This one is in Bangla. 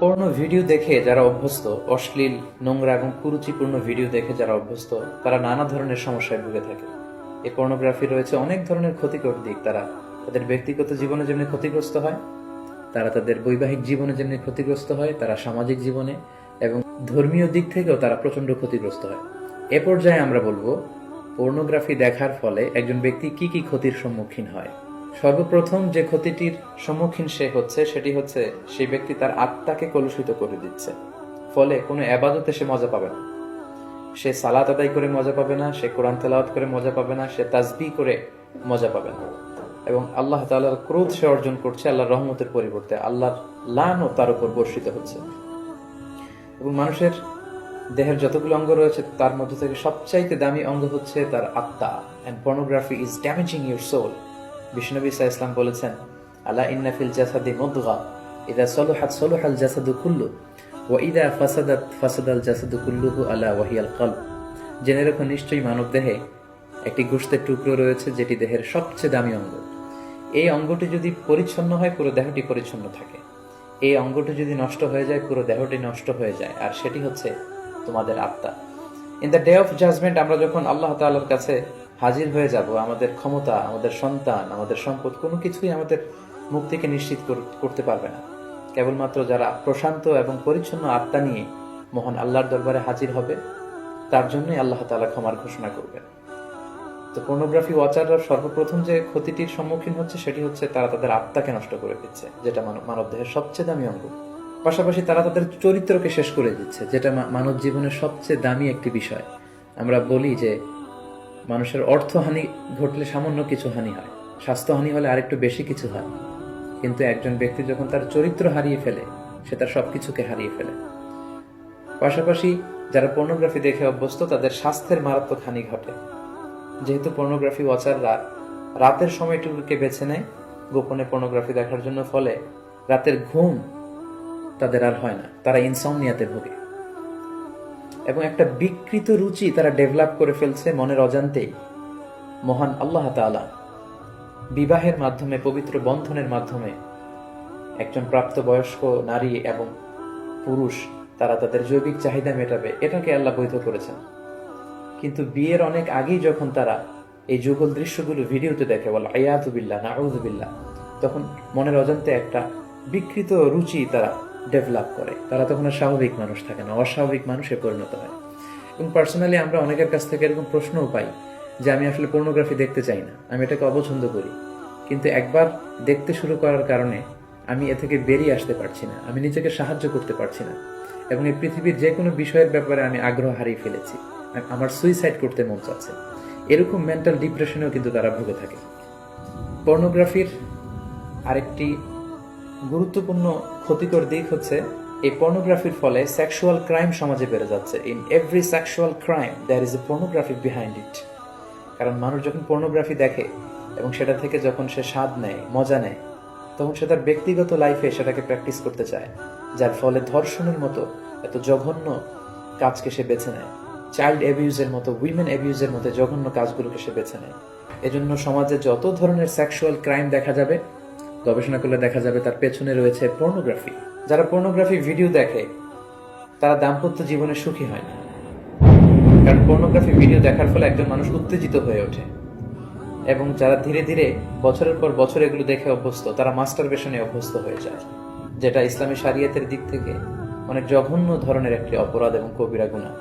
পর্ণ ভিডিও দেখে যারা অভ্যস্ত, অশ্লীল, নোংরা এবং কুরুচিপূর্ণ ভিডিও দেখে যারা অভ্যস্ত, তারা নানা ধরনের সমস্যায় ভুগে থাকে। এই পর্নোগ্রাফি রয়েছে অনেক ধরনের ক্ষতিকর দিক। তারা তাদের ব্যক্তিগত জীবনে যেমনি ক্ষতিগ্রস্ত হয়, তারা তাদের বৈবাহিক জীবনে যেমনি ক্ষতিগ্রস্ত হয়, তারা সামাজিক জীবনে এবং ধর্মীয় দিক থেকেও তারা প্রচন্ড ক্ষতিগ্রস্ত হয়। এ পর্যায়ে আমরা বলবো পর্নোগ্রাফি দেখার ফলে একজন ব্যক্তি কি কি ক্ষতির সম্মুখীন হয়। সর্বপ্রথম যে ক্ষতিটির সম্মুখীন সে হচ্ছে সেটি হচ্ছে সেই ব্যক্তি তার আত্মাকে কলুষিত করে দিচ্ছে। ফলে কোনো এবাদতে সে মজা পাবে না, সে সালাত আদায় করে মজা পাবে না, সে কোরআন তেলাওয়াত করে মজা পাবে না, সে তাসবিহ করে মজা পাবে না। এবং আল্লাহ তাআলার ক্রোধ সে অর্জন করছে আল্লাহর রহমতের পরিবর্তে, আল্লাহর লানও তার উপর বর্ষিত হচ্ছে। এবং মানুষের দেহের যতগুলো অঙ্গ রয়েছে তার মধ্যে থেকে সবচাইতে দামি অঙ্গ হচ্ছে তার আত্মা। And pornography is damaging your soul. বিষ্ণুনবী সাল্লাল্লাহু আলাইহি ওয়াসাল্লাম বলেছেন, আলা ইন্না ফিল জাসাদি মুদগা ইযা সলুহাত সলুহাল জাসাদু কুল্লু ওয়া ইযা ফাসাদাত ফাসাদাল জাসাদু কুল্লুহু আলা ওয়াহিয়াল কলব। জেনে রাখো, নিশ্চয়ই মানব দেহে একটি গোশতের টুকরো রয়েছে যেটি দেহের সবচেয়ে দামি অঙ্গ। এই অঙ্গটি যদি পরিচ্ছন্ন হয় পুরো দেহটি পরিচ্ছন্ন থাকে, এই অঙ্গটি যদি নষ্ট হয়ে যায় পুরো দেহটি নষ্ট হয়ে যায়, আর সেটি হচ্ছে তোমাদের আত্মা। In the day of judgement আমরা যখন আল্লাহ তাআলার কাছে হাজির হয়ে যাব, আমাদের ক্ষমতা, আমাদের সন্তান, আমাদের সম্পদ কোনো কিছুই আমাদের মুক্তিকে নিশ্চিত করতে পারবে না। কেবলমাত্র যারা প্রশান্ত এবং পরিচ্ছন্ন আত্মা নিয়ে মহান আল্লাহর দরবারে হাজির হবে, তার জন্যই আল্লাহ তাআলা ক্ষমার ঘোষণা করবেন। তো পর্নোগ্রাফি ওয়াচাররা সর্বপ্রথম যে ক্ষতিটির সম্মুখীন হচ্ছে সেটি হচ্ছে তারা তাদের আত্মাকে নষ্ট করে দিচ্ছে, যেটা মানব দেহের সবচেয়ে দামি অঙ্গ। পাশাপাশি তারা তাদের চরিত্রকে শেষ করে দিচ্ছে, যেটা মানব জীবনের সবচেয়ে দামি একটি বিষয়। আমরা বলি যে মানুষের অর্থহানি ঘটলে সামান্য কিছু হানি হয়, স্বাস্থ্যহানি হলে আরেকটু বেশি কিছু হয়, কিন্তু একজন ব্যক্তি যখন তার চরিত্র হারিয়ে ফেলে সে তার সবকিছুকে হারিয়ে ফেলে। পাশাপাশি যারা পর্নোগ্রাফি দেখে অভ্যস্ত তাদের স্বাস্থ্যের মারাত্মক হানি ঘটে, যেহেতু পর্নোগ্রাফি ওয়াচাররা রাতের সময়টুকুকে বেছে নেয় গোপনে পর্নোগ্রাফি দেখার জন্য। ফলে রাতের ঘুম তাদের আর হয় না, তারা ইনসমনিয়াতে ভোগে এবং একটা বিকৃত রুচি তারা ডেভেলপ করে ফেলছে মনের অজান্তেই। মহান আল্লাহ তাআলা বিবাহের মাধ্যমে, পবিত্র বন্ধনের মাধ্যমে একজন প্রাপ্তবয়স্ক নারী এবং পুরুষ তারা তাদের জৈবিক চাহিদা মেটাবে, এটাকে আল্লাহ বৈধ করেছেন। কিন্তু বিয়ের অনেক আগেই যখন তারা এই যুগল দৃশ্যগুলো ভিডিওতে দেখে, বলে আয়াতু বিল্লাহ, নাউযু বিল্লাহ, তখন মনের অজান্তে একটা বিকৃত রুচি তারা ডেভেলপ করে। তারা তখন আর স্বাভাবিক মানুষ থাকে না, অস্বাভাবিক মানুষে পরিণত হয়। এবং পার্সোনালি আমরা অনেকের কাছ থেকে এরকম প্রশ্নও পাই যে আমি আসলে পর্নোগ্রাফি দেখতে চাই না, আমি এটাকে অপছন্দ করি, কিন্তু একবার দেখতে শুরু করার কারণে আমি এ থেকে বেরিয়ে আসতে পারছি না, আমি নিজেকে সাহায্য করতে পারছি না, এবং এই পৃথিবীর যে কোনো বিষয়ের ব্যাপারে আমি আগ্রহ হারিয়ে ফেলেছি, আমার সুইসাইড করতে মন চাচ্ছে। এরকম মেন্টাল ডিপ্রেশনেও কিন্তু তারা ভুগে থাকে। পর্নোগ্রাফির আরেকটি গুরুত্বপূর্ণ ক্ষতিকর দিক হচ্ছে এই পর্নোগ্রাফির ফলে সেক্সুয়াল ক্রাইম সমাজে বেড়ে যাচ্ছে। In every sexual crime there is a pornography behind it. কারণ মানুষ যখন পর্নোগ্রাফি দেখে এবং সেটা থেকে যখন সে স্বাদ নেয়, মজা নেয়, তখন সে তার ব্যক্তিগত লাইফে সেটাকে প্র্যাকটিস করতে চায়, যার ফলে ধর্ষণের মতো এত জঘন্য কাজকে সে বেছে নেয়, চাইল্ড অ্যাবিউজের মতো, উইমেন অ্যাবিউজের মতো জঘন্য কাজগুলোকে সে বেছে নেয়। এজন্য সমাজে যত ধরনের সেক্সুয়াল ক্রাইম দেখা যাবে, গবেষণা করলে দেখা যাবে তার পেছনে রয়েছে পর্নোগ্রাফি। যারা পর্নোগ্রাফি ভিডিও দেখে তারা দাম্পত্য জীবনে সুখী হয় না, কারণ পর্নোগ্রাফি ভিডিও দেখার ফলে একজন মানুষ উত্তেজিত হয়ে ওঠে। এবং যারা ধীরে ধীরে বছরের পর বছর এগুলো দেখে অভ্যস্ত, তারা মাস্টারবেশনে অভ্যস্ত হয়ে যায়, যেটা ইসলামী শরিয়তের দিক থেকে অনেক জঘন্য ধরনের একটি অপরাধ এবং কবিরা গুনাহ।